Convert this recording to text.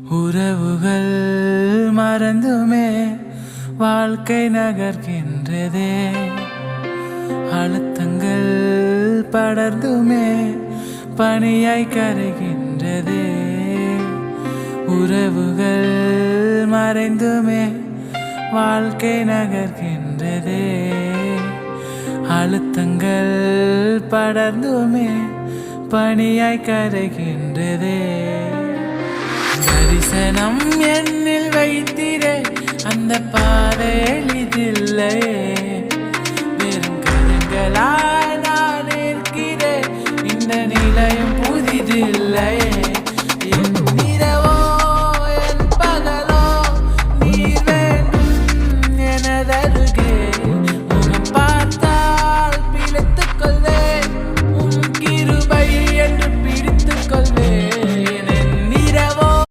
உறவுகள் மறந்துமே வாழ்க்கை நகர்கின்றதே. அழுத்தங்கள் படர்ந்துமே பனியாய் கரைகின்றதே. உறவுகள் மறைந்துமே வாழ்க்கை நகர்கின்றதே. அழுத்தங்கள் படர்ந்துமே பனியாய் கரைகின்றதே. தரிசனம் என்னில் வைத்திரே அந்த பாதை எளிதில்லையே. வெறும் கருங்களாய் நான் இருக்கிறேன், இந்த நிலையம் புதிதில்லையே.